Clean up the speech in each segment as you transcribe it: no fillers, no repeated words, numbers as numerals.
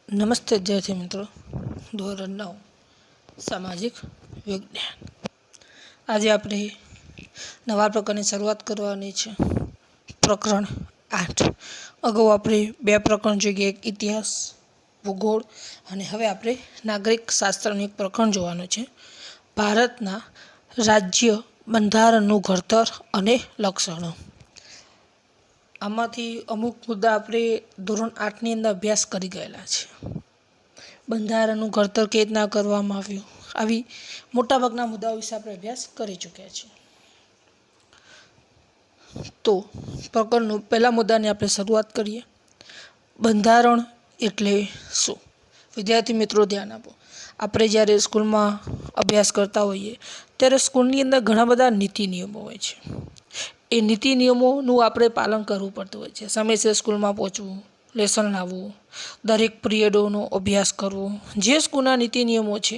નમસ્તે વિદ્યાર્થી મિત્રો. ધોરણ 9 સામાજિક વિજ્ઞાન. આજે આપણે નવા પ્રકરણની શરૂઆત કરવાની છે. પ્રકરણ 8. અગાઉ આપણે 2 પ્રકરણ જોઈએ, એક ઇતિહાસ, ભૂગોળ, અને હવે આપણે નાગરિક શાસ્ત્રનું એક પ્રકરણ જોવાનું છે. ભારતના રાજ્ય બંધારણનું ઘડતર અને લક્ષણો. આમાંથી અમુક મુદ્દા આપણે ધોરણ 8ની અંદર અભ્યાસ કરી ગયેલા છે. બંધારણનું ઘડતર કેવી રીતના કરવામાં આવ્યું, આવી મોટાભાગના મુદ્દાઓ વિશે આપણે અભ્યાસ કરી ચૂક્યા છીએ. તો પ્રકરણનું પહેલા મુદ્દાની આપણે શરૂઆત કરીએ. બંધારણ એટલે શું? વિદ્યાર્થી મિત્રો ધ્યાન આપો. આપણે જ્યારે સ્કૂલમાં અભ્યાસ કરતા હોઈએ ત્યારે સ્કૂલની અંદર ઘણા બધા નીતિ નિયમો હોય છે. એ નીતિ નિયમોનું આપણે પાલન કરવું પડતું હોય છે. સમયસર સ્કૂલમાં પહોંચવું, લેસન લાવવું, દરેક પિરિયડોનો અભ્યાસ કરવો, જે સ્કૂલના નીતિ નિયમો છે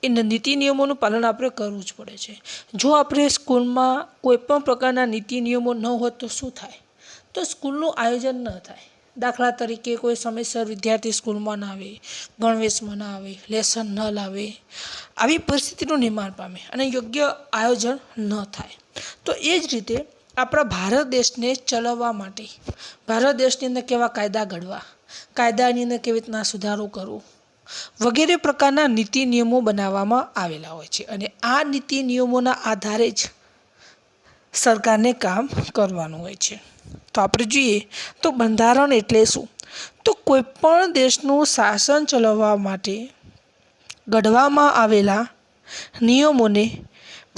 એ નીતિ નિયમોનું પાલન આપણે કરવું જ પડે છે. જો આપણે સ્કૂલમાં કોઈપણ પ્રકારના નીતિ નિયમો ન હોય તો શું થાય? તો સ્કૂલનું આયોજન ન થાય. દાખલા તરીકે કોઈ સમયસર વિદ્યાર્થી સ્કૂલમાં ના આવે, ગણવેશમાં ના આવે, લેસન ન લાવે, આવી પરિસ્થિતિનું નિર્માણ પામે અને યોગ્ય આયોજન ન થાય. તો એ જ રીતે આપણા ભારત દેશને ચલાવવા માટે ભારત દેશની અંદર કેવા કાયદા ઘડવા, કાયદાની અંદર કેવી રીતના સુધારો કરવો વગેરે પ્રકારના નીતિ નિયમો બનાવવામાં આવેલા હોય છે. અને આ નીતિ નિયમોના આધારે જ સરકારને કામ કરવાનું હોય છે. તો આપણે જોઈએ તો બંધારણ એટલે શું? તો કોઈપણ દેશનું શાસન ચલાવવા માટે ઘડવામાં આવેલા નિયમોને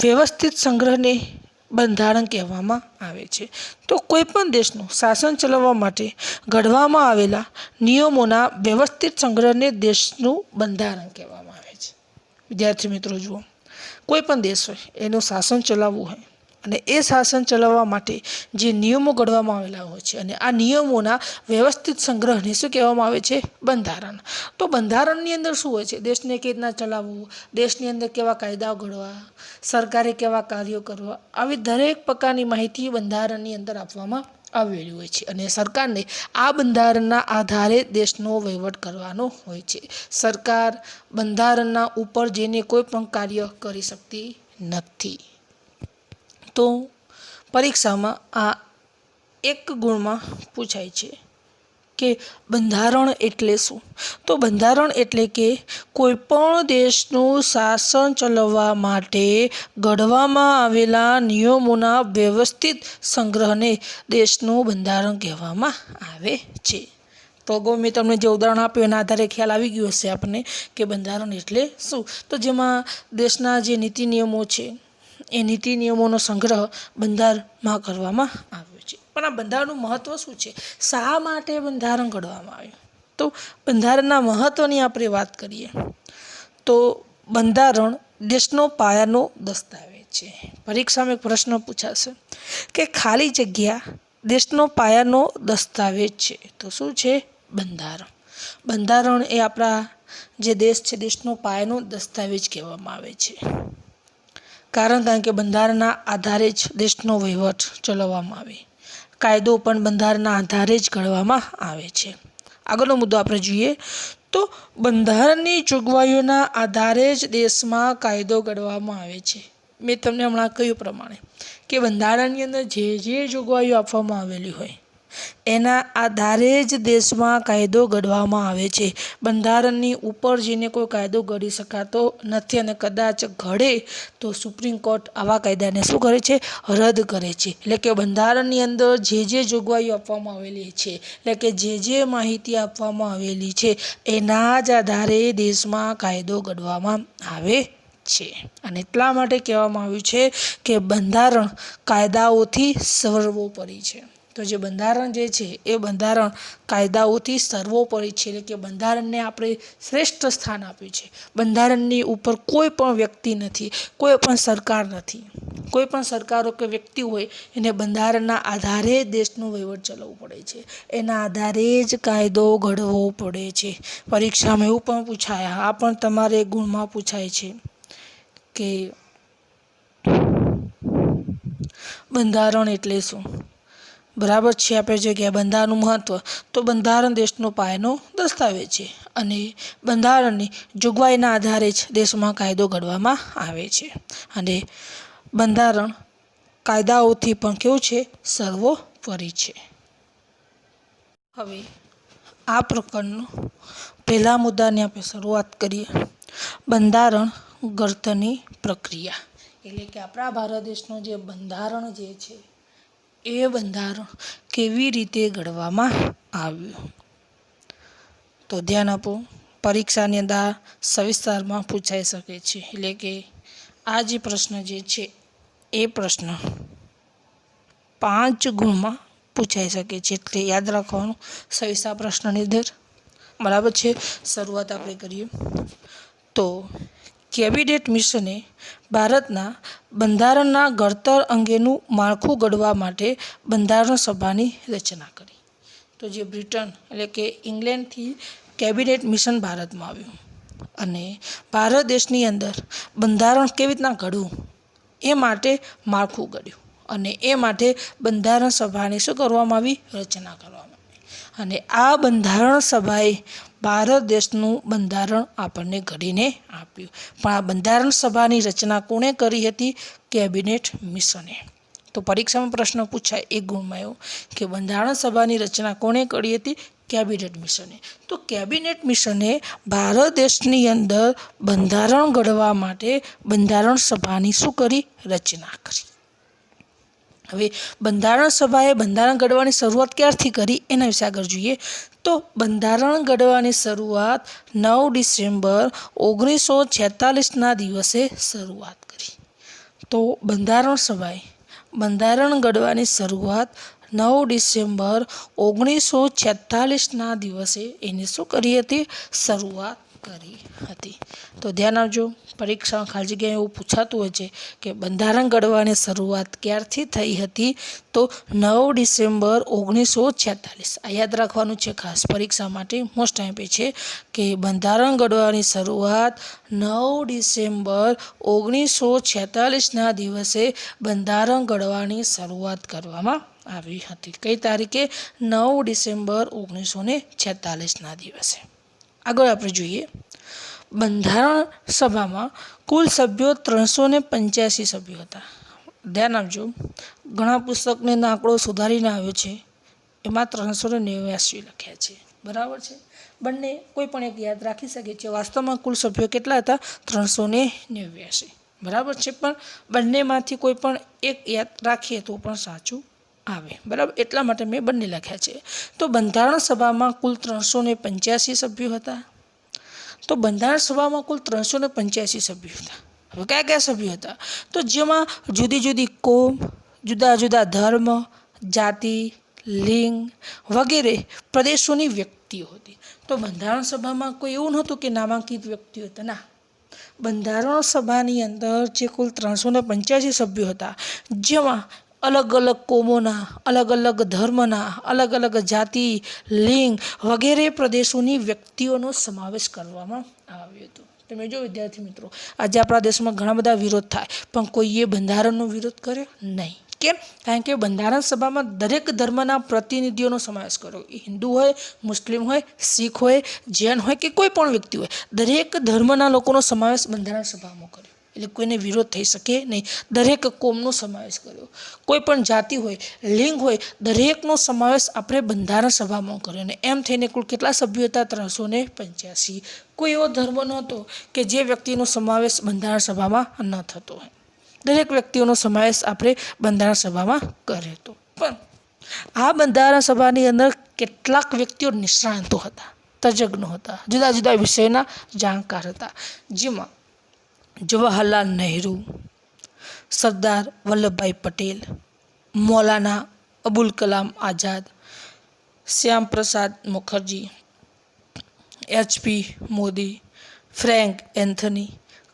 વ્યવસ્થિત સંગ્રહને બંધારણ કહેવામાં આવે છે. તો કોઈપણ દેશનું શાસન ચલાવવા માટે ઘડવામાં આવેલા નિયમોના વ્યવસ્થિત સંગ્રહને દેશનું બંધારણ કહેવામાં આવે છે. વિદ્યાર્થી મિત્રો જુઓ, કોઈપણ દેશ હોય એનું શાસન ચલાવવું હોય અને એ શાસન ચલાવવા માટે જે નિયમો ઘડવામાં આવેલા હોય છે અને આ નિયમોના વ્યવસ્થિત સંગ્રહને શું કહેવામાં આવે છે? બંધારણ. તો બંધારણની અંદર શું હોય છે? દેશને કેવી રીતના ચલાવવું, દેશની અંદર કેવા કાયદાઓ ઘડવા, સરકારે કેવા કાર્યો કરવા, આવી દરેક પ્રકારની માહિતી બંધારણની અંદર આપવામાં આવેલી હોય છે. અને સરકારને આ બંધારણના આધારે દેશનો વહીવટ કરવાનો હોય છે. સરકાર બંધારણના ઉપર જઈને કોઈ પણ કાર્ય કરી શકતી નથી. તો પરીક્ષામાં આ એક ગુણમાં પૂછાય છે કે બંધારણ એટલે શું? તો બંધારણ એટલે કે કોઈપણ દેશનું શાસન ચલાવવા માટે ઘડવામાં આવેલા નિયમોના વ્યવસ્થિત સંગ્રહને દેશનું બંધારણ કહેવામાં આવે છે. તો અગાઉ મેં તમને જે ઉદાહરણ આપ્યું એના આધારે ખ્યાલ આવી ગયો હશે આપણને કે બંધારણ એટલે શું. તો જેમાં દેશના જે નીતિ નિયમો છે એ નીતિ નિયમોનો સંગ્રહ બંધારણમાં કરવામાં આવ્યો છે. પણ આ બંધારણનું મહત્ત્વ શું છે? શા માટે બંધારણ ઘડવામાં આવ્યું? તો બંધારણના મહત્ત્વની આપણે વાત કરીએ તો બંધારણ દેશનો પાયાનો દસ્તાવેજ છે. પરીક્ષામાં એક પ્રશ્ન પૂછાશે કે ખાલી જગ્યા દેશનો પાયાનો દસ્તાવેજ છે. તો શું છે? બંધારણ. બંધારણ એ આપણા જે દેશ છે દેશનો પાયાનો દસ્તાવેજ કહેવામાં આવે છે. કારણ કે બંધારણના આધારે જ દેશનો વહીવટ ચલાવવામાં આવે, કાયદો પણ બંધારણના આધારે જ ઘડવામાં આવે છે. આગળનો મુદ્દો આપણે જોઈએ તો બંધારણની જોગવાઈઓના આધારે જ દેશમાં કાયદો ઘડવામાં આવે છે. મેં તમને હમણાં કહ્યું પ્રમાણે કે બંધારણની અંદર જે જોગવાઈઓ આપવામાં આવેલી હોય એના આધારે જ દેશમાં કાયદો ઘડવામાં આવે છે. બંધારણની ઉપર જઈને કોઈ કાયદો ઘડી શકાતો નથી અને કદાચ ઘડે તો સુપ્રીમ કોર્ટ આવા કાયદાને શું કરે છે? રદ કરે છે. એટલે કે બંધારણની અંદર જે જોગવાઈઓ આપવામાં આવેલી છે, એટલે કે જે માહિતી આપવામાં આવેલી છે એના જ આધારે દેશમાં કાયદો ઘડવામાં આવે છે. અને એટલા માટે કહેવામાં આવ્યું છે કે બંધારણ કાયદાઓથી સર્વોપરી છે. તો જે બંધારણ જે છે એ બંધારણ કાયદાઓથી સર્વોપરી છે. એટલે કે બંધારણને આપણે શ્રેષ્ઠ સ્થાન આપ્યું છે. બંધારણની ઉપર કોઈ પણ વ્યક્તિ નથી, કોઈ પણ સરકાર નથી. કોઈ પણ સરકારો કે વ્યક્તિ હોય એને બંધારણના આધારે દેશનું વહીવટ ચલાવવું પડે છે. એના આધારે જ કાયદો ઘડવો પડે છે. પરીક્ષામાં એવું પણ પૂછાય, આ પણ તમારે ગુણમાં પૂછાય છે કે બંધારણ એટલે શું? બરાબર છે. આપણે જોઈએ કે બંધારણનું મહત્ત્વ, તો બંધારણ દેશનો પાયાનો દસ્તાવેજ છે અને બંધારણની જોગવાઈના આધારે જ દેશમાં કાયદો ઘડવામાં આવે છે અને બંધારણ કાયદાઓથી પણ કેવું છે, સર્વોપરી છે. હવે આ પ્રકરણનો પહેલા મુદ્દાની આપણે શરૂઆત કરીએ. બંધારણ ઘડતરની પ્રક્રિયા, એટલે કે આપણા ભારત દેશનું જે બંધારણ જે છે એ બંધારણ કેવી રીતે ઘડવામાં આવ્યું. તો ધ્યાન આપો, પરીક્ષાની અંદર સવિસ્તારમાં પૂછાઈ શકે છે. એટલે કે આ જે પ્રશ્ન જે છે એ પ્રશ્ન 5 ગુણમાં પૂછાઈ શકે છે, એટલે યાદ રાખવાનું સવિસ્તાર પ્રશ્નની અંદર. બરાબર છે. શરૂઆત આપણે કરીએ તો કેબિનેટ મિશને ભારતના બંધારણના ઘડતર અંગેનું માળખું ઘડવા માટે બંધારણ સભાની રચના કરી. તો જે બ્રિટન એટલે કે ઇંગ્લેન્ડથી કેબિનેટ મિશન ભારતમાં આવ્યું અને ભારત દેશની અંદર બંધારણ કેવી રીતના ઘડવું એ માટે માળખું ઘડ્યું અને એ માટે બંધારણ સભાની શું કરવામાં આવી, રચના કરવામાં આવી. અને આ બંધારણ સભાએ ભારત દેશનું બંધારણ આપણને ઘડીને આપ્યું. પણ આ બંધારણ સભાની રચના કોણે કરી હતી? કેબિનેટ મિશને. તો પરીક્ષામાં પ્રશ્ન પૂછાય 1 ગુણમાં એવો કે બંધારણ સભાની રચના કોણે કરી હતી? કેબિનેટ મિશને. તો કેબિનેટ મિશને ભારત દેશની અંદર બંધારણ ઘડવા માટે બંધારણ સભાની શું કરી? રચના કરી. હવે બંધારણ સભાએ બંધારણ ઘડવાની શરૂઆત ક્યારથી કરી એના વિશે આગળ જોઈએ. તો બંધારણ ઘડવાની શરૂઆત 9 ડિસેમ્બર 1946ના દિવસે શરૂઆત કરી. તો બંધારણ સભાએ બંધારણ ઘડવાની શરૂઆત 9 ડિસેમ્બર 1946ના દિવસે એની શું કરી હતી? શરૂઆત કરી હતી. તો ધ્યાન આપજો, પરીક્ષામાં ખાલી જગ્યાએ એવું પૂછાતું હોય છે કે બંધારણ ઘડવાની શરૂઆત ક્યારથી થઈ હતી? તો 9 ડિસેમ્બર 1946. આ યાદ રાખવાનું છે ખાસ પરીક્ષા માટે, મોસ્ટ ટાઈમ છે કે બંધારણ ઘડવાની શરૂઆત 9 ડિસેમ્બર 1946ના દિવસે બંધારણ ઘડવાની શરૂઆત કરવામાં આવી હતી. કઈ તારીખે? 9 ડિસેમ્બર 1946ના દિવસે. આગળ આપણે જોઈએ, બંધારણ સભામાં કુલ સભ્યો 385 સભ્યો હતા. ધ્યાન આપજો, ઘણા પુસ્તકને આંકડો સુધારીને આવ્યો છે, એમાં 389 લખ્યા છે. બરાબર છે. બંને કોઈ પણ એક યાદ રાખી શકે છે. વાસ્તવમાં કુલ સભ્યો કેટલા હતા? 389. બરાબર છે. પણ બંનેમાંથી કોઈ પણ એક યાદ રાખીએ તો પણ સાચું આવે. બરાબર, એટલા માટે મેં બંને લખ્યા છે. તો બંધારણ સભામાં કુલ 385 સભ્યો હતા. તો બંધારણ સભામાં કુલ 385 સભ્યો હતા. હવે કયા કયા સભ્યો હતા? તો જેમાં જુદી જુદી કોમ, જુદા જુદા ધર્મ, જાતિ, લિંગ વગેરે પ્રદેશોની વ્યક્તિઓ હતી. તો બંધારણ સભામાં કોઈ એવું નહોતું કે નામાંકિત વ્યક્તિઓ હતા. ના, બંધારણ સભાની અંદર જે કુલ 385 સભ્યો હતા, જેમાં અલગ અલગ કોમોના, અલગ અલગ ધર્મના, અલગ અલગ જાતિ, લિંગ વગેરે પ્રદેશોની વ્યક્તિઓનો સમાવેશ કરવામાં આવ્યો હતો. તમે જો વિદ્યાર્થી મિત્રો, આજે આપણા દેશમાં ઘણા બધા વિરોધ થાય, પણ કોઈએ બંધારણનો વિરોધ કર્યો નહીં. કેમ? કારણ કે બંધારણ સભામાં દરેક ધર્મના પ્રતિનિધિઓનો સમાવેશ કર્યો. એ હિન્દુ હોય, મુસ્લિમ હોય, શીખ હોય, જૈન હોય કે કોઈ પણ વ્યક્તિ હોય, દરેક ધર્મના લોકોનો સમાવેશ બંધારણ સભામાં કર્યો. એટલે કોઈને વિરોધ થઈ શકે નહીં. દરેક કોમનો સમાવેશ કર્યો. કોઈ પણ જાતિ હોય, લિંગ હોય, દરેકનો સમાવેશ આપણે બંધારણ સભામાં કર્યો. અને એમ થઈને કુલ કેટલા સભ્યો હતા? 385. કોઈ એવો ધર્મ નહોતો કે જે વ્યક્તિનો સમાવેશ બંધારણ સભામાં ન થતો હોય. દરેક વ્યક્તિઓનો સમાવેશ આપણે બંધારણ સભામાં કર્યો હતો. પણ આ બંધારણ સભાની અંદર કેટલાક વ્યક્તિઓ નિષ્ણાતો હતા, તજજ્ઞો હતા, જુદા જુદા વિષયના જાણકાર હતા. જેમાં જવાહરલાલ નહેરુ, સરદાર વલ્લભભાઈ પટેલ, મૌલાના અબુલ કલામ આઝાદ, શ્યામ પ્રસાદ મુખર્જી, HP મોદી, ફ્રેન્ક એન્થની,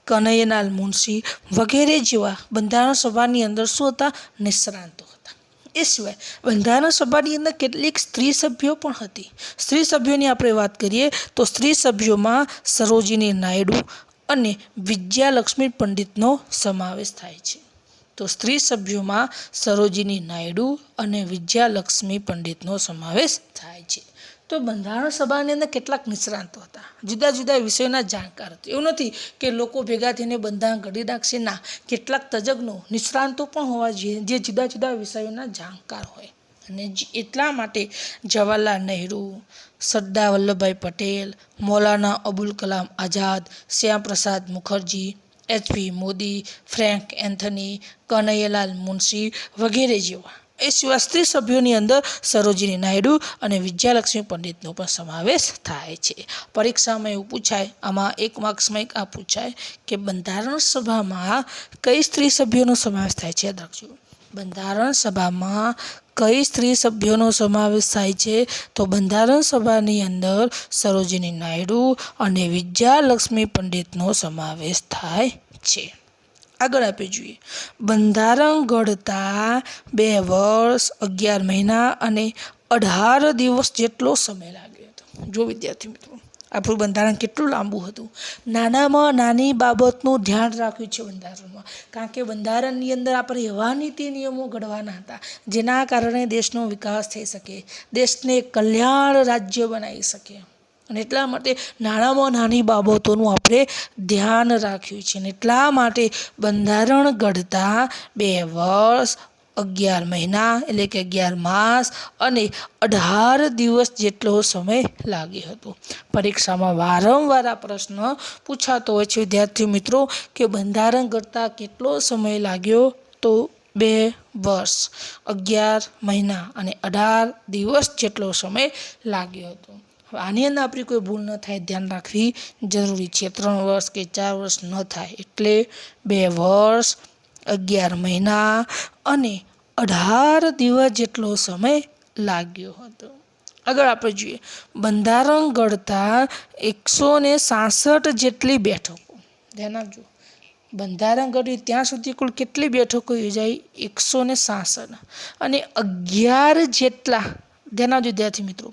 કનૈયાલાલ મુનશી વગેરે જેવા બંધારણ સભાની અંદર શું હતા? નિષ્ણાતો હતા. એ સિવાય બંધારણ સભાની અંદર કેટલીક સ્ત્રી સભ્યો પણ હતી. સ્ત્રી સભ્યોની આપણે વાત કરીએ તો સ્ત્રી સભ્યોમાં સરોજિની નાયડુ અને વિજયાલક્ષ્મી પંડિતનો સમાવેશ થાય છે. તો તો સ્ત્રી સભ્યોમાં સરોજિની નાયડુ અને વિજયાલક્ષ્મી પંડિતનો સમાવેશ થાય છે. તો બંધારણ સભાની અંદર કેટલાક નિષ્ણાતો હતા, જુદા જુદા વિષયોના જાણકાર હતા. એવું નથી કે લોકો ભેગા થઈને બંધારણ ઘડી નાખશે, ના, કેટલાક તજજ્ઞો નિષ્ણાતો પણ હોવા જોઈએ જે જુદા જુદા વિષયોના જાણકાર હોય. અને એટલા માટે જવાહરલાલ નહેરુ, સરદાર વલ્લભભાઈ પટેલ, મૌલાના અબુલ કલામ આઝાદ, શ્યામપ્રસાદ મુખર્જી, HP મોદી, ફ્રેન્ક એન્થની, કનૈયાલાલ મુનશી વગેરે જેવા એ સિવાય સ્ત્રી સભ્યોની અંદર સરોજિની નાયડુ અને વિજયાલક્ષ્મી પંડિતનો પણ સમાવેશ થાય છે. પરીક્ષામાં એવું પૂછાય, આમાં 1 માર્ક્સમાં આ પૂછાય કે બંધારણ સભામાં કઈ સ્ત્રી સભ્યોનો સમાવેશ થાય છે. યાદ રાખજો, બંધારણ સભામાં કઈ સ્ત્રી સભ્યોનો સમાવેશ થાય છે? તો બંધારણ સભાની અંદર સરોજિની નાયડુ અને વિજયાલક્ષ્મી પંડિતનો સમાવેશ થાય છે. આગળ આપણે જોઈએ, બંધારણ ઘડતા 2 વર્ષ 11 મહિના અને 18 દિવસ જેટલો સમય લાગ્યો હતો. જો વિદ્યાર્થી મિત્રો, આપણું બંધારણ કેટલું લાંબુ હતું. નાનામાં નાની બાબતનું ધ્યાન રાખ્યું છે બંધારણમાં, કારણ કે બંધારણની અંદર આપણે એવા નીતિ નિયમો ઘડવાના હતા જેના કારણે દેશનો વિકાસ થઈ શકે, દેશને કલ્યાણ રાજ્ય બનાવી શકે. અને એટલા માટે નાનામાં નાની બાબતોનું આપણે ધ્યાન રાખ્યું છે. અને એટલા માટે બંધારણ ઘડતા 2 વર્ષ 11 મહિના એટલે કે 11 માસ અને 18 દિવસ જેટલો સમય લાગ્યો હતો. પરીક્ષામાં વારંવાર આ પ્રશ્ન પૂછાતો હોય છે વિદ્યાર્થી મિત્રો કે બંધારણ ઘડતા કેટલો સમય લાગ્યો? તો 2 વર્ષ 11 મહિના અને 18 દિવસ જેટલો સમય લાગ્યો હતો. આની અંદર આપણી કોઈ ભૂલ ન થાય, ધ્યાન રાખવી જરૂરી છે. 3 વર્ષ કે 4 વર્ષ ન થાય, એટલે 2 વર્ષ 11 મહિના અને 18 દિવસ જેટલો સમય લાગ્યો હતો. આગળ આપણે જોઈએ, બંધારણ ઘડતા 166 જેટલી બેઠકો. ધ્યાન આપજો, બંધારણ ઘડ્યું ત્યાં સુધી કુલ કેટલી બેઠકો યોજાઈ? 166 અને 11 જેટલા, ધ્યાન આપજો વિદ્યાર્થી મિત્રો,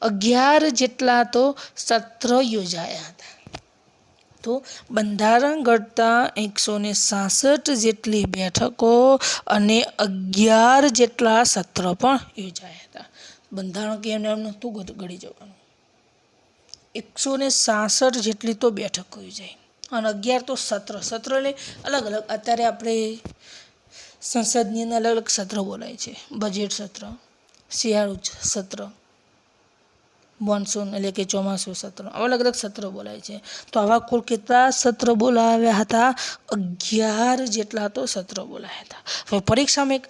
11 જેટલા તો સત્ર યોજાયા હતા. તો બંધારણ ઘડતા 166 જેટલી બેઠકો અને 11 જેટલા સત્ર પણ યોજાયા હતા. બંધારણ કેમ એમ નહોતું ઘડી જવાનું. 166 જેટલી તો બેઠકો યોજાઈ અને 11 તો સત્ર એટલે અલગ અલગ. અત્યારે આપણે સંસદની અંદર અલગ અલગ સત્ર બોલાય છે, બજેટ સત્ર, શિયાળુ સત્ર, મોન્સૂન એટલે કે ચોમાસું સત્ર, અલગ અલગ સત્ર બોલાય છે. તો આવા કુલ કેટલા સત્ર બોલાવ્યા હતા? 11 જેટલા તો સત્ર બોલાયા હતા. હવે પરીક્ષામાં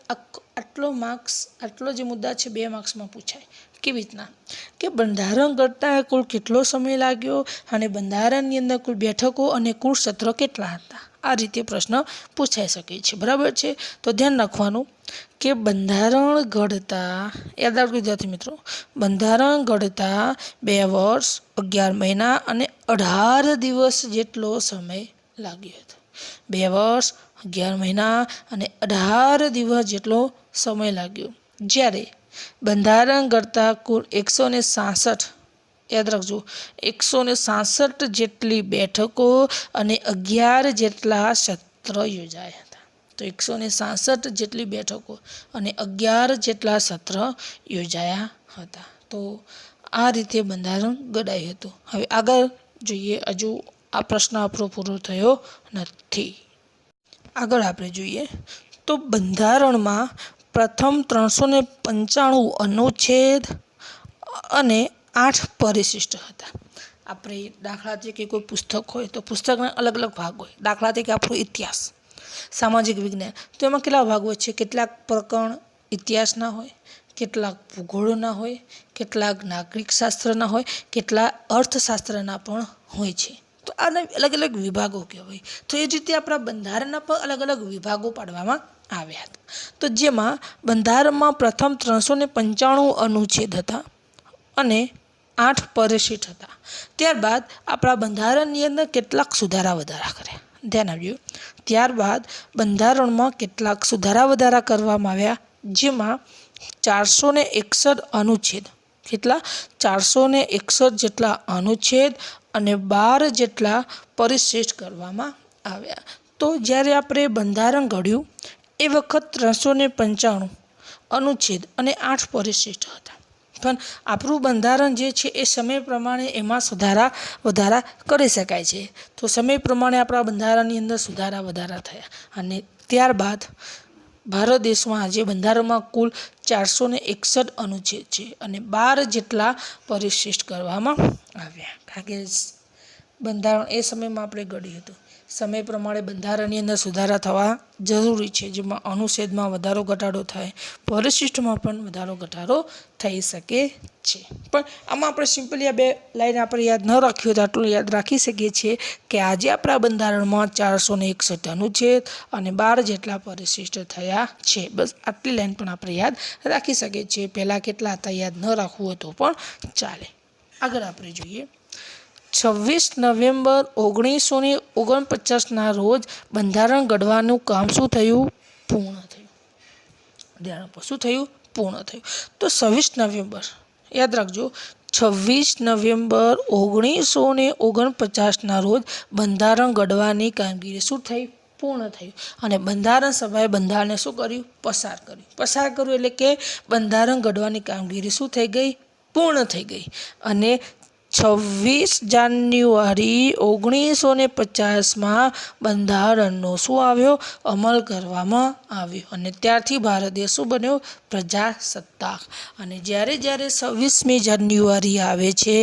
આટલો જે મુદ્દા છે 2 માર્ક્સમાં પૂછાય. કેવી રીતના? કે બંધારણ ઘડતા કુલ કેટલો સમય લાગ્યો અને બંધારણની અંદર કુલ બેઠકો અને કુલ સત્ર કેટલા હતા? આ રીતે પ્રશ્ન પૂછાઈ શકે છે. બરાબર છે? તો ધ્યાન રાખવાનું કે બંધારણ ઘડતા, યાદ રાખજો વિદ્યાર્થી મિત્રો, બંધારણ ઘડતા 2 વર્ષ 11 મહિના અને 18 દિવસ જેટલો સમય લાગ્યો હતો. 2 વર્ષ 11 મહિના અને 18 દિવસ જેટલો સમય લાગ્યો. જ્યારે બંધારણ ઘડતા કુલ 166, યાદ રાખજો, 166 જેટલી બેઠકો અને 11 જેટલા સત્ર યોજાયા હતા. તો 166 જેટલી બેઠકો અને 11 જેટલા સત્ર યોજાયા હતા. તો આ રીતે બંધારણ ઘડાયું હતું. હવે આગળ જોઈએ, હજુ આ પ્રશ્ન આપણો પૂરો થયો નથી. આગળ આપણે જોઈએ તો બંધારણમાં પ્રથમ 395 અનુચ્છેદ અને 8 પરિશિષ્ટ હતા. આપણે દાખલા તરીકે કોઈ પુસ્તક હોય તો પુસ્તકના અલગ અલગ ભાગ હોય. દાખલા તરીકે આપણો ઇતિહાસ, સામાજિક વિજ્ઞાન, તો એમાં કેટલા ભાગ હોય છે? કેટલાક પ્રકરણ ઇતિહાસના હોય, કેટલાક ભૂગોળના હોય, કેટલાક નાગરિક શાસ્ત્રના હોય, કેટલાક અર્થશાસ્ત્રના પણ હોય છે. તો આને અલગ અલગ વિભાગો કહેવાય. તો એ રીતે આપણા બંધારણના પણ અલગ અલગ વિભાગો પાડવામાં આવ્યા હતા. તો જેમાં બંધારણમાં પ્રથમ 395 અનુચ્છેદ હતા અને 8 પરિશિષ્ટ હતા. ત્યારબાદ આપણા બંધારણની અંદર કેટલાક સુધારા વધારા કર્યા. ધ્યાન આપજો. ત્યારબાદ બંધારણમાં કેટલાક સુધારા વધારા કરવામાં આવ્યા, જેમાં 461 અનુચ્છેદ, કેટલા? 461 જેટલા અનુચ્છેદ અને 12 જેટલા પરિશિષ્ટ કરવામાં આવ્યા. તો જ્યારે આપણે બંધારણ ઘડ્યું એ વખત 395 અનુચ્છેદ અને 8 પરિશિષ્ટ હતા. પણ આપણું બંધારણ જે છે એ સમય પ્રમાણે એમાં સુધારા વધારા કરી શકાય છે. તો સમય પ્રમાણે આપણા બંધારણની અંદર સુધારા વધારા થયા અને ત્યારબાદ ભારત દેશમાં આજે બંધારણમાં કુલ 461 અનુચ્છેદ છે અને 12 જેટલા પરિશિષ્ટ કરવામાં આવ્યા. કારણ કે બંધારણ એ સમયમાં આપણે ઘડ્યું હતું. સમય પ્રમાણે બંધારણની અંદર સુધારા થવા જરૂરી છે, જેમાં અનુચ્છેદમાં વધારો ઘટાડો થાય, પરિશિષ્ટમાં પણ વધારો ઘટાડો થઈ શકે છે. પણ આમાં આપણે સિમ્પલી આ 2 લાઈન આપણે યાદ ન રાખ્યું તો આટલું યાદ રાખી શકીએ છીએ કે આજે આપણા બંધારણમાં 461 અનુચ્છેદ અને 12 જેટલા પરિશિષ્ટ થયા છે. બસ આટલી લાઈન પણ આપણે યાદ રાખી શકીએ છીએ. પહેલાં કેટલા હતા યાદ ન રાખવું હોય તો પણ ચાલે. આગળ આપણે જોઈએ 26 નવેમ્બર 1949ના રોજ બંધારણ ઘડવાનું કામ શું થયું? પૂર્ણ થયું. ધ્યાન આપો, શું થયું? પૂર્ણ થયું. તો 26 નવેમ્બર યાદ રાખજો, 26 નવેમ્બર 1949ના રોજ બંધારણ ઘડવાની કામગીરી શું થઈ? પૂર્ણ થયું. અને બંધારણ સભાએ બંધારણને શું કર્યું? પસાર કર્યું. પસાર કર્યું એટલે કે બંધારણ ઘડવાની કામગીરી શું થઈ ગઈ? પૂર્ણ થઈ ગઈ. અને 26 જાન્યુઆરી 1950માં બંધારણનો શું આવ્યો? અમલ કરવામાં આવ્યો અને ત્યારથી ભારત દેશ શું બન્યો? પ્રજાસત્તાક. અને જ્યારે 26મી જાન્યુઆરી આવે છે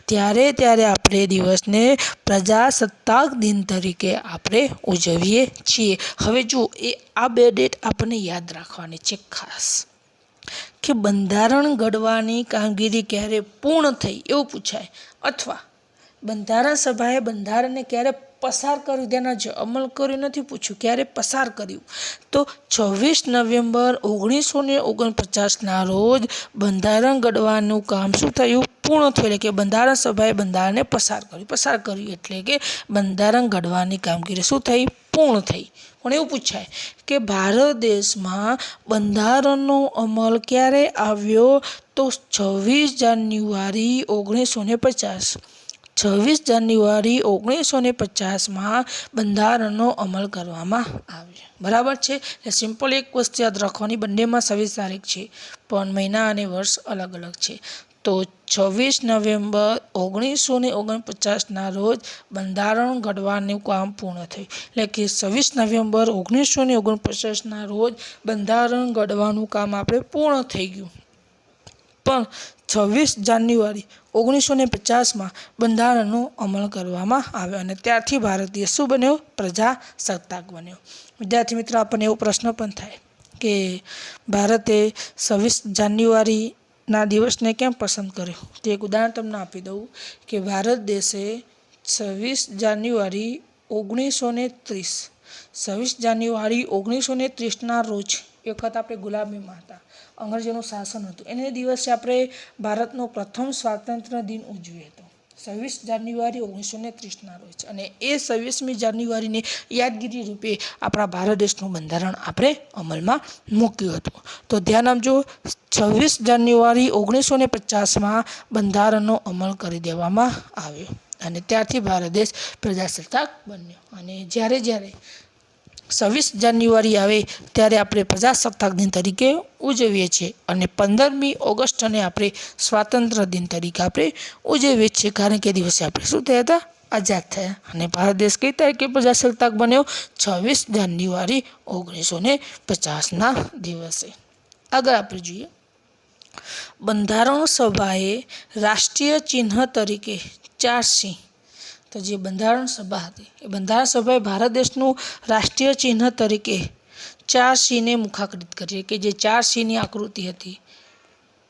ત્યારે આપણે દિવસને પ્રજાસત્તાક દિન તરીકે આપણે ઉજવીએ છીએ. હવે જુઓ, આ 2 ડેટ આપણને યાદ રાખવાની છે ખાસ, કે બંધારણ ઘડવાની કામગીરી ક્યારે પૂર્ણ થઈ એવું પૂછાય, અથવા બંધારણ સભાએ બંધારણને ક્યારે પસાર કર્યું, તેના જે અમલ કર્યું નથી પૂછ્યું, ક્યારે પસાર કર્યું. તો 26 નવેમ્બર 1949ના રોજ બંધારણ ઘડવાનું કામ શું થયું? પૂર્ણ થયું. એટલે કે બંધારણ સભાએ બંધારણને પસાર કર્યું એટલે કે બંધારણ ઘડવાની કામગીરી શું થઈ? પૂર્ણ થઈ. પણ એવું પૂછાય કે ભારત દેશમાં બંધારણનો અમલ ક્યારે આવ્યો? તો 26 જાન્યુઆરી 1950. 26 જાન્યુઆરી 1950માં બંધારણનો અમલ કરવામાં આવ્યો. બરાબર છે. એટલે સિમ્પલ એક વસ્તુ યાદ રાખવાની, બંનેમાં 26 તારીખ છે પણ મહિના અને વર્ષ અલગ અલગ છે. તો 26 નવેમ્બર 1949ના રોજ બંધારણ ઘડવાનું કામ પૂર્ણ થયું. એટલે કે 26 નવેમ્બર 1949ના રોજ બંધારણ ઘડવાનું કામ આપણે પૂર્ણ થઈ ગયું. પણ 26 જાન્યુઆરી 1950માં બંધારણનો અમલ કરવામાં આવ્યો અને ત્યારથી ભારત દેશ શું બન્યો? પ્રજાસત્તાક બન્યો. વિદ્યાર્થી મિત્રો, આપણને એવો પ્રશ્ન પણ થાય કે ભારતે 26 જાન્યુઆરીના દિવસને કેમ પસંદ કર્યો? તે એક ઉદાહરણ તમને આપી દઉં કે ભારત દેશે 26 જાન્યુઆરી 1930 26 જાન્યુઆરી 1930ના રોજ, એ વખત આપણે ગુલામીમાં હતા, અંગ્રેજોનું શાસન હતું, એને દિવસે આપણે ભારતનો પ્રથમ સ્વાતંત્ર્ય દિન ઉજવ્યો હતો 26 જાન્યુઆરી 1930ના રોજ. અને એ 26મી જાન્યુઆરીની યાદગીરી રૂપે આપણા ભારત દેશનું બંધારણ આપણે અમલમાં મૂક્યું હતું. તો ધ્યાન આપજો, 26 જાન્યુઆરી 1950માં બંધારણનો અમલ કરી દેવામાં આવ્યો અને ત્યારથી ભારત દેશ પ્રજાસત્તાક બન્યો. અને જ્યારે 26 જાન્યુઆરી આવે ત્યારે આપણે પ્રજાસત્તાક દિન તરીકે ઉજવીએ છીએ અને 15મી ઓગસ્ટને આપણે સ્વાતંત્ર્ય દિન તરીકે આપણે ઉજવીએ છીએ. કારણ કે દિવસે આપણે શું થયા હતા? આઝાદ થયા. અને ભારત દેશ કઈ તારીખે પ્રજાસત્તાક બન્યો? 26 જાન્યુઆરી 1950ના દિવસે. આગળ આપણે જોઈએ, બંધારણ સભાએ રાષ્ટ્રીય ચિહ્ન તરીકે 4 સિંહ. તો જે બંધારણ સભા હતી એ બંધારણ સભાએ ભારત દેશનું રાષ્ટ્રીય ચિહ્ન તરીકે 4 સિંહને મુખાકૃત કરી, કે જે 4 સિંહની આકૃતિ હતી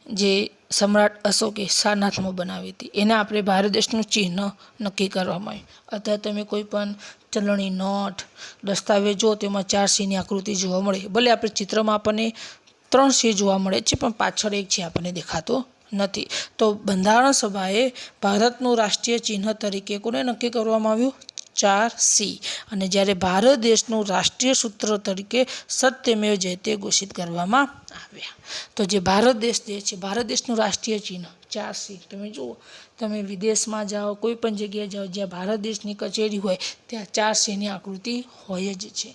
જે સમ્રાટ અશોકે સારનાથમાં બનાવી હતી, એને આપણે ભારત દેશનું ચિહ્ન નક્કી કરવામાં આવ્યું. અત્યારે તમે કોઈ પણ ચલણી નોટ, દસ્તાવેજો, તેમાં 4 સિંહની આકૃતિ જોવા મળે. ભલે આપણે ચિત્રમાં આપણને 3 સિંહ જોવા મળે છે પણ પાછળ એક છે આપણને દેખાતો નથી. તો બંધારણ સભાએ ભારતનું રાષ્ટ્રીય ચિહ્ન તરીકે કોને નક્કી કરવામાં આવ્યું? 4 સિંહ. અને જ્યારે ભારત દેશનું રાષ્ટ્રીય સૂત્ર તરીકે સત્યમેવ જયતે ઘોષિત કરવામાં આવ્યા. તો જે ભારત દેશ જે છે, ભારત દેશનું રાષ્ટ્રીય ચિહ્ન 4 સિંહ. તમે જુઓ, તમે વિદેશમાં જાઓ, કોઈ પણ જગ્યાએ જાઓ, જ્યાં ભારત દેશની કચેરી હોય ત્યાં 4 સિંહની આકૃતિ હોય જ છે.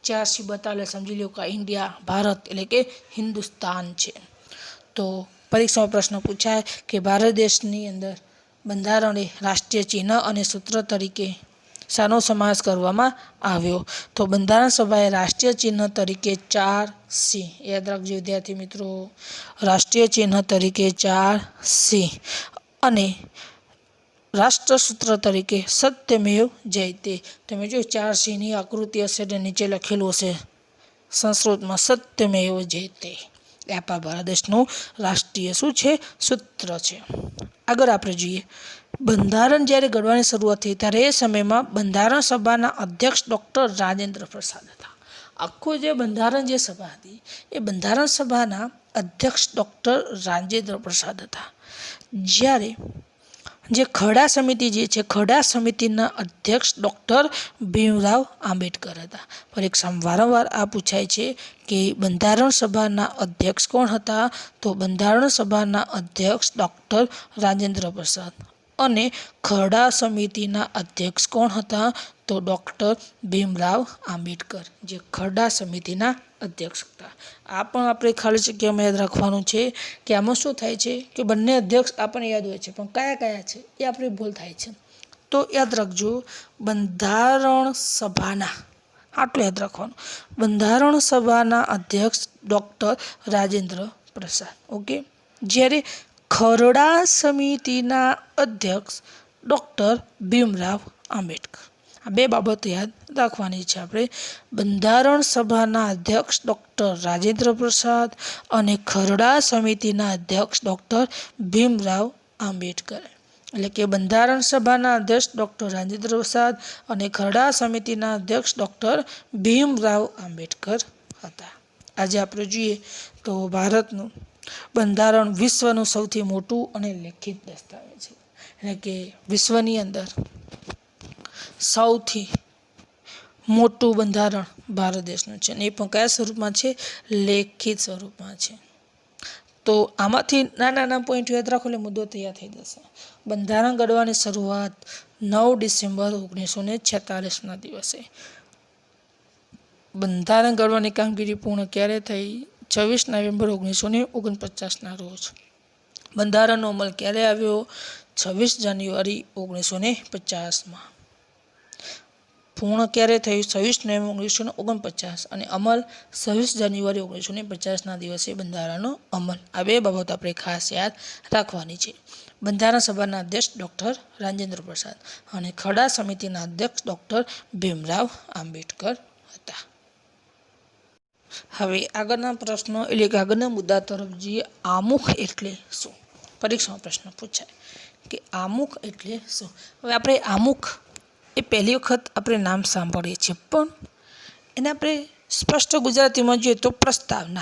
चार सी बता समझी लो कि इंडिया भारत एटले के हिंदुस्तान है। तो परीक्षा में प्रश्न पूछाय कि भारत देशनी अंदर बंधारण राष्ट्रीय चिन्ह और सूत्र तरीके शानो समावेश करवामां आव्यो। तो बंधारण सभाए राष्ट्रीय चिन्ह तरीके 4C याद रखजो विद्यार्थी मित्रों, राष्ट्रीय चिन्ह तरीके 4C अने राष्ट्रसूत्र तरीके सत्यमेव जयते। तमे जो 4C नी आकृति हशे ते नीचे लखेलुं हशे संस्कृत में सत्यमेव जयते। आपणा भारत देशनुं राष्ट्रीय शुं छे सूत्र छे। आगळ आपणे जोईए बंधारण ज्यारे घडवानी शरूआत थई त्यारे ए समयमां बंधारण सभाना अध्यक्ष डॉक्टर राजेन्द्र प्रसाद हता। आखुं जे बंधारण जे सभा हती ए बंधारण सभाना अध्यक्ष डॉक्टर राजेन्द्र प्रसाद हता। ज्यारे जे खड़ा समिति जे छे खड़ा समितिना अध्यक्ष डॉक्टर भीमराव आंबेडकर हता। परीक्षा में वारंवार आ पूछाय छे कि बंधारण सभाना अध्यक्ष कोण हता, तो बंधारण सभाना अध्यक्ष डॉक्टर राजेन्द्र प्रसाद अने खड़ा समितिना अध्यक्ष कोण हता, तो डॉक्टर भीमराव आंबेडकर जे खड़ा समितिना अध्यक्ष हता। आ पण आपणे खाली जग्यामां याद राखवानुं छे कि आमां शुं थाय छे कि बंने अध्यक्ष आपणे याद होय छे पण कया कया छे ए आपणे भूल थाय छे। तो याद रखजो बंधारण सभाना आटલું याद राखवानुं बंधारण सभाना अध्यक्ष डॉक्टर राजेन्द्र प्रसाद ओके। ज्यारे खरड़ा समितिना अध्यक्ष डॉक्टर भीमराव आंबेडकर आ बे बाबतो याद राखवानी छे आपणे। बंधारण सभाना अध्यक्ष डॉक्टर राजेन्द्र प्रसाद अने खरड़ा समितिना अध्यक्ष डॉक्टर भीमराव आंबेडकर एटले के बंधारण सभाना अध्यक्ष डॉक्टर राजेन्द्र प्रसाद अने खरड़ा समितिना अध्यक्ष डॉक्टर भीमराव आंबेडकर हता। आज आपणे जोईए तो भारतनुं बंधारण विश्वनुं सौथी मोटुं अने लिखित दस्तावेज छे एटले के विश्वनी अंदर सौथी मोटुं बंधारण भारत देशनुं छे ने पण कया स्वरूपमां छे, लेखित स्वरूपमां छे। तो आमांथी नाना नाना पॉइंट याद राखो એટલે मुद्दो तैयार थई जशे। बंधारण घडवानी शरूआत 9 डिसेम्बर 1946 ना दिवसे। बंधारण घडवानी कामगीरी पूर्ण क्यारे थई 26 नवेम्बर 1949 ना रोज। बंधारणनो अमल क्यारे आव्यो 26 जान्युआरी 1950 में। पूर्ण क्यारे थयुं 26 नवेम्बर 1949 अने अमल 26 जान्युआरी 1950 ना दिवसे बंधारणनो अमल। आ बे बाबत आपणे खास याद राखवानी छे। बंधारण सभाना अध्यक्ष डॉक्टर राजेन्द्र प्रसाद अने खड़ा समितिना अध्यक्ष डॉक्टर भीमराव आंबेडकर हता। हवे आगळना प्रश्न एटले के आगळना मुद्दा तरफ जोईए। आमुख एटले शुं? परीक्षामां प्रश्न पूछाय कि आमुख एटले शुं? हवे आपणे आमुख ए पहली वखत आपणे नाम सांभळीए छीए पण एने आपणे स्पष्ट गुजरातीमां जोईए तो प्रस्तावना।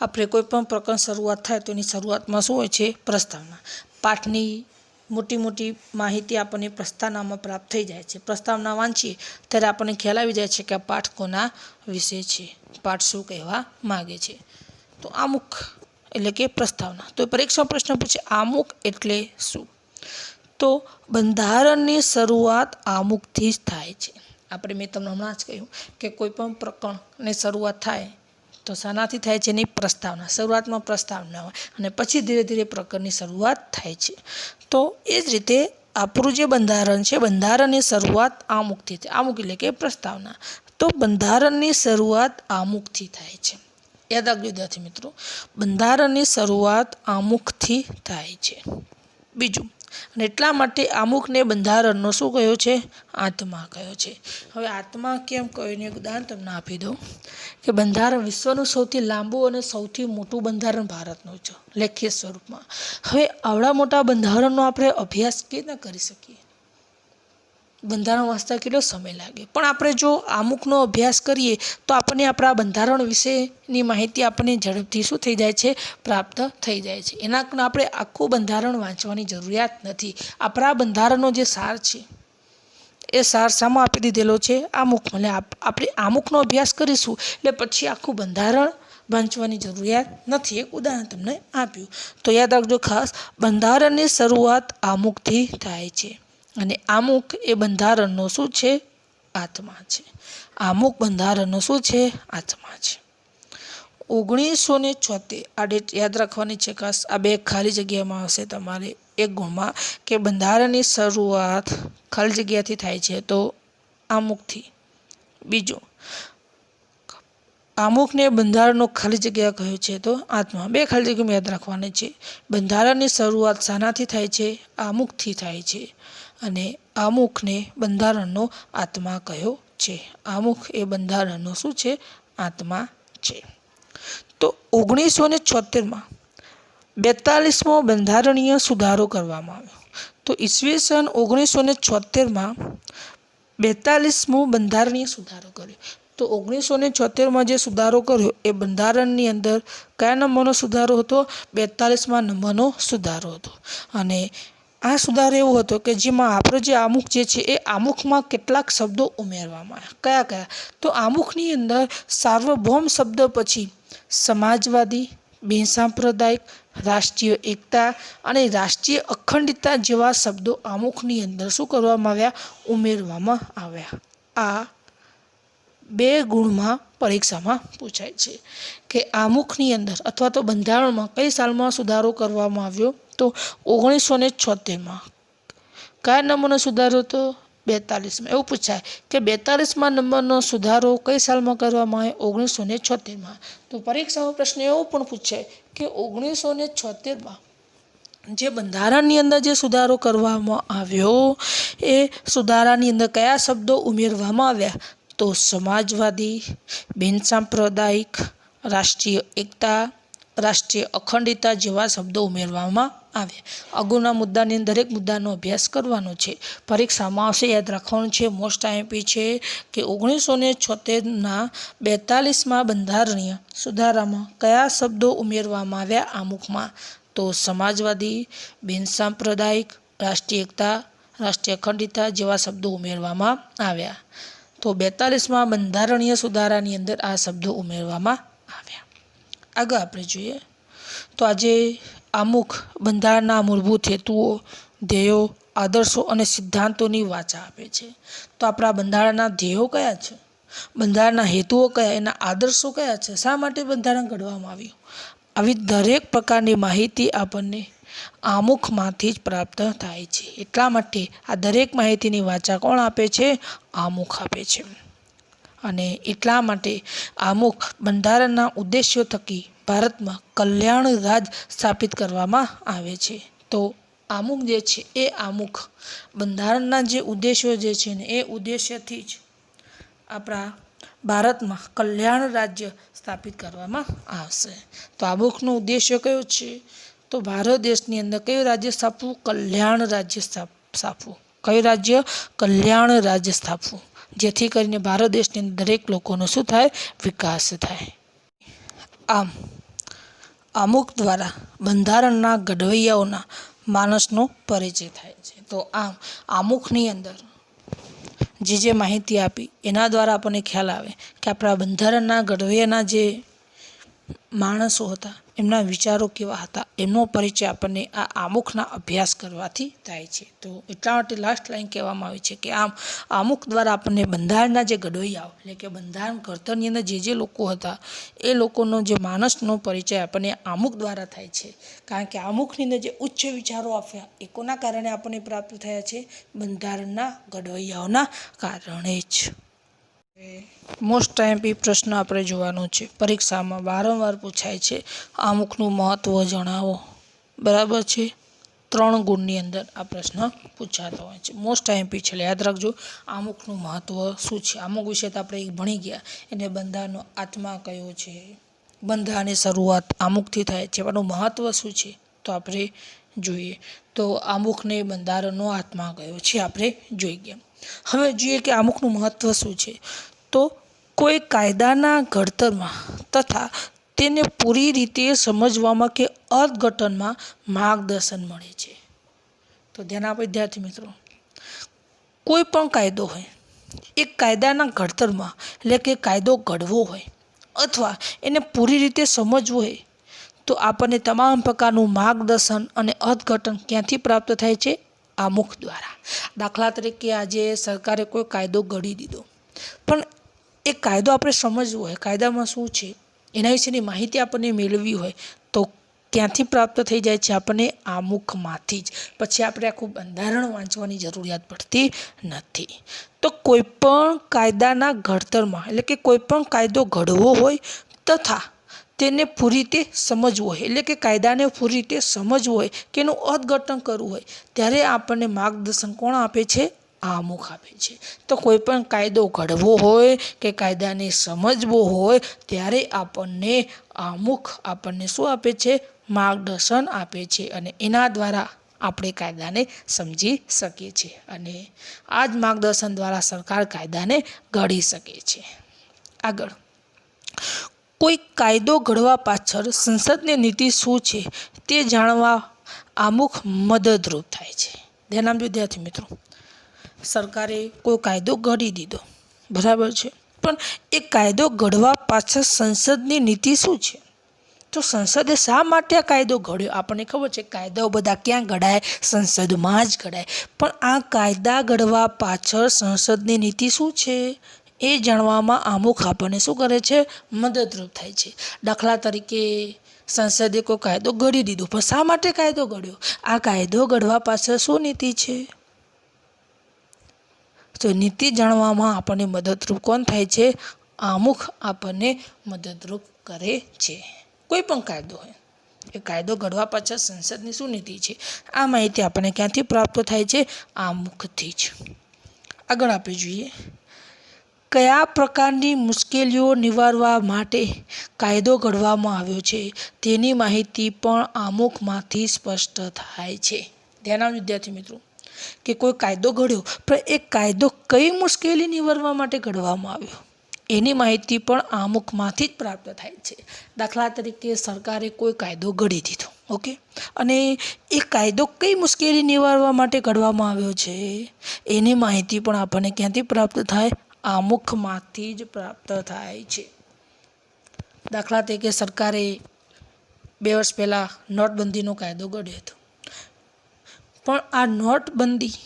आपणे कोईपण प्रकरण शरूआत थाय तो एनी शरूआतमां शुं होय छे? प्रस्तावना। पाठनी मोटी मोटी माहिती आपणे प्रस्तावनामां प्राप्त थई जाय छे। प्रस्तावना वांचीए त्यारे आपणे ख्याल आवी जाय छे के आ पाठ कोना विषे छे, पाठ शुं कहेवा मागे छे। तो आमुख एटले के प्रस्तावना। तो परीक्षा प्रश्न पूछे आमुख एटले शुं? तो बंधारणनी शरूआत आमुखथी ज थाय छे। आपणे मैं तमने हमणां ज कह्युं के कोईपण प्रकरणनी शरूआत थाय तो शानाथी थाय छे? एनी प्रस्तावना। शरूआतमां प्रस्तावना होय अने पछी धीरे धीरे प्रकरणनी शरूआत थाय छे। तो ए ज रीते आपणुं जे बंधारण छे बंधारणनी शरूआत आमुखथी थाय। आमुख एटले के प्रस्तावना। तो बंधारणनी शरूआत आमुखथी थाय छे। याद राखजो विद्यार्थी मित्रों, बंधारणनी शरूआत आमुखथी थाय छे। बीजुं અને એટલા માટે આમુખને બંધારણનો શું કયો છે? આત્મા કયો છે। હવે આત્મા કેમ કયો એનું એક ઉદાહરણ તમને આપી દઉં કે બંધારણ વિશ્વનું સૌથી લાંબુ અને સૌથી મોટું બંધારણ ભારતનું છે લેખિત સ્વરૂપમાં। હવે આવડા મોટા બંધારણનો આપણે અભ્યાસ કેવી રીતના કરી શકીએ? બંધારણ વાંચતા કેટલો સમય લાગે? પણ આપણે જો આમુખનો અભ્યાસ કરીએ તો આપણને આપણા બંધારણ વિશેની માહિતી આપણને ઝડપથી શું થઈ જાય છે? પ્રાપ્ત થઈ જાય છે। એના કારણે આપણે આખું બંધારણ વાંચવાની જરૂરિયાત નથી। આપણા બંધારણનો જે સાર છે એ સાર શામાં આપી દીધેલો છે? આમુખમાં। એટલે આપણે આમુખનો અભ્યાસ કરીશું એટલે પછી આખું બંધારણ વાંચવાની જરૂરિયાત નથી। એક ઉદાહરણ તમને આપ્યું તો યાદ રાખજો ખાસ, બંધારણની શરૂઆત આમુખથી થાય છે અને આમુખ એ બંધારણનો શું છે? આત્મા છે. આમુખ બંધારણનો શું છે? આત્મા છે. 1976 આ ડેટ યાદ રાખવાની છે ખાસ. આ બે ખાલી જગ્યામાં આવશે તમારે એક ગુણમાં કે બંધારણની શરૂઆત ખાલી જગ્યાથી થાય છે તો આમુખથી. બીજું, આમુખને બંધારણનો ખાલી જગ્યા કહ્યું છે તો આત્મા. બે ખાલી જગ્યા યાદ રાખવાની છે. બંધારણની શરૂઆત શાનાથી થાય છે? આમુખથી થાય છે. અને આમુખને બંધારણનો આત્મા કહ્યો છે. આમુખ એ બંધારણનો શું છે? આત્મા છે. તો 1976માં 42મો બંધારણીય સુધારો કરવામાં આવ્યો. તો ઈસવીસન 1976માં 42મો બંધારણીય સુધારો કર્યો. તો 1976માં જે સુધારો કર્યો એ બંધારણની અંદર કયા નંબરનો સુધારો હતો? 42મા નંબરનો સુધારો હતો. અને આ સુધારો એવો હતો કે જેમાં આપણો જે આમુખ જે છે એ આમુખમાં કેટલાક શબ્દો ઉમેરવામાં આવ્યા. કયા કયા? તો આમુખની અંદર સાર્વભૌમ શબ્દ પછી સમાજવાદી, બિનસાંપ્રદાયિક, રાષ્ટ્રીય એકતા અને રાષ્ટ્રીય અખંડિતતા જેવા શબ્દો આમુખની અંદર શું કરવામાં આવ્યા? ઉમેરવામાં આવ્યા. આ 2 ગુણમાં પરીક્ષામાં પૂછાય છે કે આમુખની અંદર અથવા તો બંધારણમાં કઈ સાલમાં સુધારો કરવામાં આવ્યો? તો 1976માં. કયા નંબરનો સુધારો તો? 42માં. એવું પૂછાય કે 42મા નંબરનો સુધારો કઈ સાલમાં કરવામાં આવ્યો? 1976માં. તો પરીક્ષામાં પ્રશ્ન એવો પણ પૂછાય કે 1976માં જે બંધારણની અંદર જે સુધારો કરવામાં આવ્યો એ સુધારાની અંદર કયા શબ્દો ઉમેરવામાં આવ્યા? તો સમાજવાદી, બિનસાંપ્રદાયિક, રાષ્ટ્રીય એકતા, રાષ્ટ્રીય અખંડિતતા જેવા શબ્દો ઉમેરવામાં આવ્યા. અગાઉના મુદ્દાની અંદર દરેક મુદ્દાનો અભ્યાસ કરવાનો છે. પરીક્ષામાં આવશે, યાદ રાખવાનું છે. મોસ્ટ આઈએમપી છે કે 1976ના 42મા બંધારણીય સુધારામાં કયા શબ્દો ઉમેરવામાં આવ્યા આમુખમાં? તો સમાજવાદી, બિનસાંપ્રદાયિક, રાષ્ટ્રીય એકતા, રાષ્ટ્રીય અખંડિતતા જેવા શબ્દો ઉમેરવામાં આવ્યા. તો 42મા બંધારણીય સુધારાની અંદર આ શબ્દો ઉમેરવામાં આવ્યા. આગળ આપણે જોઈએ તો આજે આમુખ બંધારણના મૂળભૂત હેતુઓ, ધ્યેયો, આદર્શો અને સિદ્ધાંતોની વાચા આપે છે. તો આપણા બંધારણના ધ્યેયો કયા છે? બંધારણના હેતુઓ કયા? એના આદર્શો કયા છે? શા માટે બંધારણ ઘડવામાં આવ્યું? આવી દરેક પ્રકારની માહિતી આપણને આમુખમાંથી જ પ્રાપ્ત થાય છે. એટલા માટે આ દરેક માહિતીની વાચા કોણ આપે છે? આમુખ આપે છે. અને એટલા માટે આમુખ બંધારણના ઉદ્દેશ્યો થકી ભારતમાં કલ્યાણ રાજ સ્થાપિત કરવામાં આવે છે. તો આમુખ જે છે એ આમુખ બંધારણના જે ઉદ્દેશ્યો જે છે ને એ ઉદ્દેશ્યથી જ આપણા ભારતમાં કલ્યાણ રાજ્ય સ્થાપિત કરવામાં આવશે. તો આમુખનો ઉદ્દેશ્ય કયો છે? તો ભારત દેશની અંદર કયું રાજ્ય સ્થાપવું? કલ્યાણ રાજ્ય સ્થાપવું. કયું રાજ્ય? કલ્યાણ રાજ્ય સ્થાપવું. જેથી કરીને ભારત દેશની દરેક લોકોનો શું થાય? વિકાસ થાય. આમ આમુખ દ્વારા બંધારણના ઘડવૈયાઓના માણસનો પરિચય થાય છે. તો આમ આમુખની અંદર જે માહિતી આપી એના દ્વારા આપણને ખ્યાલ આવે કે આપણા બંધારણના ઘડવૈયાના જે માણસો હતા એમના વિચારો કેવા હતા, એમનો પરિચય આપણને આ આમુખના અભ્યાસ કરવાથી થાય છે. તો એટલા માટે લાસ્ટ લાઈન કહેવામાં આવી છે કે આમ આમુખ દ્વારા આપણને બંધારણના જે ઘડવૈયાઓ એટલે કે બંધારણ ઘડતરની અંદર જે લોકો હતા એ લોકોનો જે માણસનો પરિચય આપણને આમુખ દ્વારા થાય છે. કારણ કે આમુખની અંદર જે ઉચ્ચ વિચારો આપ્યા એ કોના કારણે આપણને પ્રાપ્ત થયા છે? બંધારણના ઘડવૈયાઓના કારણે જ. મોસ્ટ આઈએમપી પ્રશ્ન આપણે જોવાનો છે. પરીક્ષામાં વારંવાર પૂછાય છે આમુખનું મહત્ત્વ જણાવો. બરાબર છે? 3 ગુણની અંદર આ પ્રશ્ન પૂછાતો હોય છે. મોસ્ટ આઈએમપી છે, યાદ રાખજો. આમુખનું મહત્ત્વ શું છે? આમુખ વિશે તો આપણે ભણી ગયા. એને બંધારણનો આત્મા કયો છે? બંધારણની શરૂઆત આમુખથી થાય છે. એનું મહત્ત્વ શું છે? તો આપણે જોઈએ. તો આમુખને બંધારણનો આત્મા કયો છે આપણે જોઈ ગયા. હવે જોઈએ કે આમુખનું મહત્ત્વ શું છે. તો કોઈ કાયદાના ઘડતરમાં તથા તેને પૂરી રીતે સમજવામાં કે અર્થઘટનમાં માર્ગદર્શન મળે છે. તો ધ્યાન આપો વિદ્યાર્થી મિત્રો. કોઈ પણ કાયદો હોય એ કાયદાના ઘડતરમાં એટલે કે કાયદો ઘડવો હોય અથવા એને પૂરી રીતે સમજવો હોય તો આપણને તમામ પ્રકારનું માર્ગદર્શન અને અર્થઘટન ક્યાંથી પ્રાપ્ત થાય છે? આમુખ દ્વારા. દાખલા તરીકે આજે સરકારે કોઈ કાયદો ઘડી દીધો, પણ એ કાયદો આપણે સમજવો હોય, કાયદામાં શું છે એના વિશેની માહિતી આપણને મેળવવી હોય તો ક્યાંથી પ્રાપ્ત થઈ જાય છે? આપણને આમુખમાંથી જ. પછી આપણે આખું બંધારણ વાંચવાની જરૂરિયાત પડતી નથી. તો કોઈ પણ કાયદાના ઘડતરમાં, એટલે કે કોઈ પણ કાયદો ઘડવો હોય તથા તેને પૂરી રીતે સમજવું હોય, એટલે કે કાયદાને પૂરી રીતે સમજવું હોય કે એનું અર્થઘટન કરવું હોય, ત્યારે આપણને માર્ગદર્શન કોણ આપે છે? આમુખ આપે છે. તો કોઈ પણ કાયદો ઘડવો હોય કે કાયદાને સમજવો હોય ત્યારે આપણને આમુખ આપણને શું આપે છે? માર્ગદર્શન આપે છે. અને એના દ્વારા આપણે કાયદાને સમજી શકીએ છીએ. અને આ જ માર્ગદર્શન દ્વારા સરકાર કાયદાને ઘડી શકે છે. આગળ, કોઈ કાયદો ઘડવા પાછળ સંસદની નીતિ શું છે તે જાણવા આમુખ મદદરૂપ થાય છે. ધ્યાન આપજો વિદ્યાર્થી મિત્રો, સરકારે કોઈ કાયદો ઘડી દીધો, બરાબર છે, પણ એ કાયદો ઘડવા પાછળ સંસદની નીતિ શું છે? તો સંસદે શા માટે આ કાયદો ઘડ્યો? આપણને ખબર છે કાયદાઓ બધા ક્યાં ઘડાય? સંસદમાં જ ઘડાય. પણ આ કાયદા ઘડવા પાછળ સંસદની નીતિ શું છે એ જાણવામાં આમુખ આપણને શું કરે છે? મદદરૂપ થાય છે. દાખલા તરીકે સંસદે કોઈ કાયદો ઘડી દીધો, પણ શા માટે કાયદો ઘડ્યો? આ કાયદો ઘડવા પાછળ શું નીતિ છે? તો નીતિ જાણવામાં આપણને મદદરૂપ કોણ થાય છે? આમુખ આપણને મદદરૂપ કરે છે. કોઈ પણ કાયદો હોય, એ કાયદો ઘડવા પાછળ સંસદની શું નીતિ છે, આ માહિતી આપણને ક્યાંથી પ્રાપ્ત થાય છે? આમુખથી જ. આગળ આપણે જોઈએ, કયા પ્રકારની મુશ્કેલીઓ નિવારવા માટે કાયદો ઘડવામાં આવ્યો છે તેની માહિતી પણ આમુખમાંથી સ્પષ્ટ થાય છે. ધ્યાન આપજો વિદ્યાર્થી મિત્રો, કે કોઈ કાયદો ઘડ્યો, પણ એ કાયદો કઈ મુશ્કેલી નિવારવા માટે ઘડવામાં આવ્યો એની માહિતી પણ આમુખમાંથી જ પ્રાપ્ત થાય છે. દાખલા તરીકે સરકારે કોઈ કાયદો ઘડી દીધો, ઓકે, અને એ કાયદો કઈ મુશ્કેલી નિવારવા માટે ઘડવામાં આવ્યો છે એની માહિતી પણ આપણને ક્યાંથી પ્રાપ્ત થાય? આમુખમાંથી જ પ્રાપ્ત થાય છે. દાખલા તરીકે સરકારે 2 વર્ષ પહેલાં નોટબંધીનો કાયદો ઘડ્યો હતો, પણ આ નોટબંધી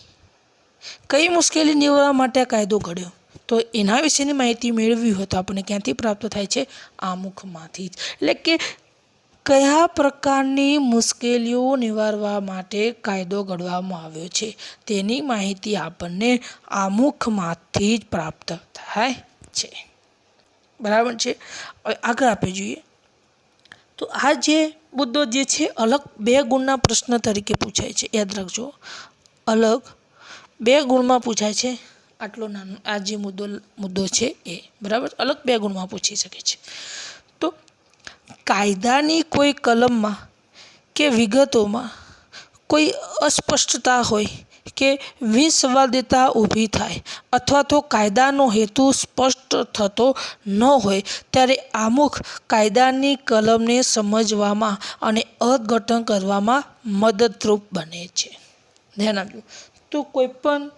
કઈ મુશ્કેલી નિવારવા માટે આ કાયદો ઘડ્યો? તો એના વિશેની માહિતી મેળવવી હોય તો આપણને ક્યાંથી પ્રાપ્ત થાય છે? આમુખમાંથી જ. એટલે કે કયા પ્રકારની મુશ્કેલીઓ નિવારવા માટે કાયદો ઘડવામાં આવ્યો છે તેની માહિતી આપણને આમુખમાંથી જ પ્રાપ્ત થાય છે. બરાબર છે. હવે આગળ આપણે જોઈએ તો આ જે મુદ્દો જે છે અલગ 2 ગુણના પ્રશ્ન તરીકે પૂછાય છે. યાદ રાખજો, અલગ 2 ગુણમાં પૂછાય છે. આટલો નાનો આ જે મુદ્દો છે એ, બરાબર, અલગ 2 ગુણમાં પૂછી શકે છે. તો કાયદાની કોઈ કલમમાં કે વિગતોમાં કોઈ અસ્પષ્ટતા હોય કે વિસંવાદિતા ઊભી થાય અથવા તો કાયદાનો હેતુ સ્પષ્ટ થતો ન હોય ત્યારે આમુખ કાયદાની કલમને સમજવામાં અને અર્થઘટન કરવામાં મદદરૂપ બને છે. ધ્યાન આપજો. તો કોઈ પણ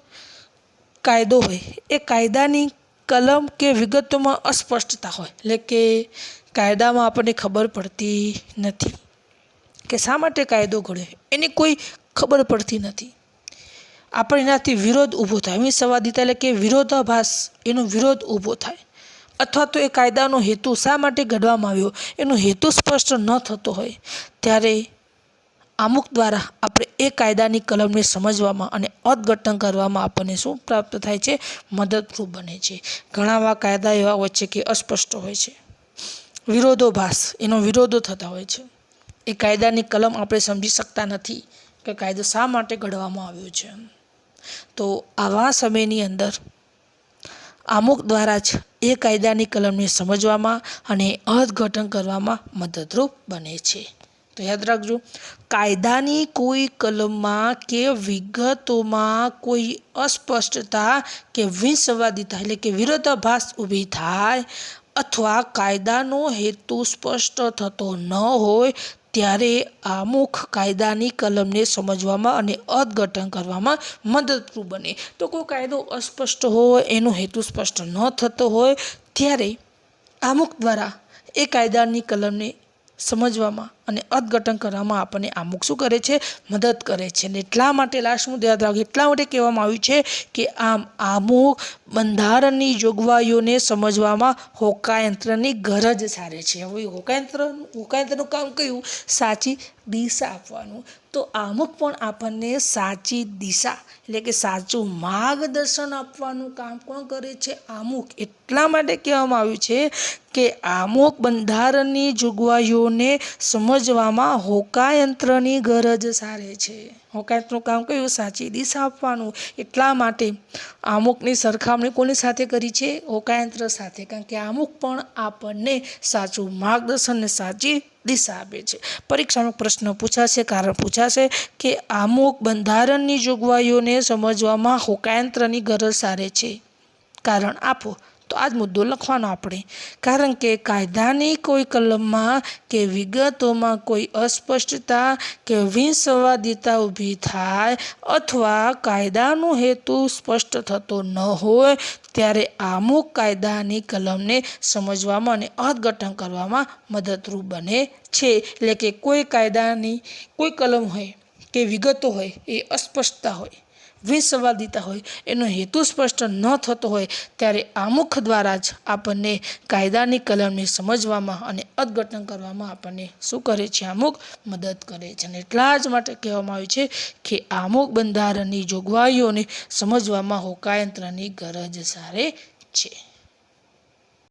કાયદો હોય એ કાયદાની કલમ કે વિગતોમાં અસ્પષ્ટતા હોય, એટલે કે કાયદામાં આપણને ખબર પડતી નથી કે શા માટે કાયદો ઘડ્યો, એની કોઈ ખબર પડતી નથી. આપણે એનાથી વિરોધ ઊભો થાય, વિસંવાદિતા એટલે કે વિરોધાભાસ, એનો વિરોધ ઊભો થાય, અથવા તો એ કાયદાનો હેતુ શા માટે ઘડવામાં આવ્યો એનો હેતુ સ્પષ્ટ ન થતો હોય ત્યારે આમુખ દ્વારા આપણે એ કાયદાની કલમને સમજવામાં અને અર્થઘટન કરવામાં આપણને શું પ્રાપ્ત થાય છે? મદદરૂપ બને છે. ઘણા એવા કાયદા એવા હોય છે કે અસ્પષ્ટ હોય છે, વિરોધાભાસ, એનો વિરોધો થતા હોય છે. એ કાયદાની કલમ આપણે સમજી શકતા નથી કે કાયદો શા માટે ઘડવામાં આવ્યો છે. તો આવા સમયની અંદર આમુખ દ્વારા જ એ કાયદાની કલમને સમજવામાં અને અર્થઘટન કરવામાં મદદરૂપ બને છે. તો યાદ રાખજો, કાયદાની કોઈ કલમમાં કે વિગતોમાં કોઈ અસ્પષ્ટતા કે વિસંવાદિતા એટલે કે વિરોધાભાસ ઊભી થાય અથવા કાયદાનો હેતુ સ્પષ્ટ થતો ન હોય ત્યારે આમુખ કાયદાની કલમને સમજવામાં અને અર્થઘટન કરવામાં મદદરૂપ બને. તો કોઈ કાયદો અસ્પષ્ટ હોય, એનો હેતુ સ્પષ્ટ ન થતો હોય ત્યારે આમુખ દ્વારા એ કાયદાની કલમને સમજવામાં અને અર્થઘટન કરવામાં આપણને આમુખ શું કરે છે? મદદ કરે છે. અને એટલા માટે લાસ્ટ મુદ્દે યાદ રાખો, એટલા માટે કહેવામાં આવ્યું છે કે આમુખ બંધારણની જોગવાઈઓને સમજવામાં હોકાયંત્રની ગરજ સારે છે. હવે હોકાયંત્રનું કામ કયું? સાચી દિશા આપવાનું. તો આમુખ પણ આપણને સાચી દિશા એટલે કે સાચું માર્ગદર્શન આપવાનું કામ કોણ કરે છે? આમુખ. એટલા માટે કહેવામાં આવ્યું છે કે આમુખ બંધારણની જોગવાઈઓને સમજવામાં હોકાયંત્રની ગરજ સારે છે. હોકાયંત્રનું કામ કયું? સાચી દિશા આપવાનું. એટલા માટે આમુખની સરખામણી કોની સાથે કરી છે? હોકાયંત્ર સાથે. કારણ કે આમુખ પણ આપણને સાચું માર્ગદર્શન અને સાચી દિશા આપે છે. પરીક્ષામાં પ્રશ્ન પૂછાશે, કારણ પૂછાશે કે આમુખ બંધારણની જોગવાઈઓને સમજવામાં હોકાયંત્રની ગરજ સારે છે. કારણ આપો. તો આ જ મુદ્દો લખવાનો આપણે. કારણ કે કાયદાની કોઈ કલમમાં કે વિગતોમાં કોઈ અસ્પષ્ટતા કે વિસંવાદિતા ઊભી થાય અથવા કાયદાનો હેતુ સ્પષ્ટ થતો ન હોય ત્યારે આમુખ કાયદાની કલમને સમજવામાં અને અર્થઘટન કરવામાં મદદરૂપ બને છે. એટલે કે કોઈ કાયદાની કોઈ કલમ હોય કે વિગતો હોય એ અસ્પષ્ટતા હોય, વિસંવાદિતા હોય, એનો હેતુ સ્પષ્ટ ન થતો હોય ત્યારે આમુખ દ્વારા જ આપણને કાયદાની કલમને સમજવામાં અને અર્થઘટન કરવામાં આપણને શું કરે છે? આમુખ મદદ કરે છે. અને એટલા જ માટે કહેવામાં આવ્યું છે કે આમુખ બંધારણની જોગવાઈઓને સમજવામાં હોકાયંત્રની ગરજ સારે છે.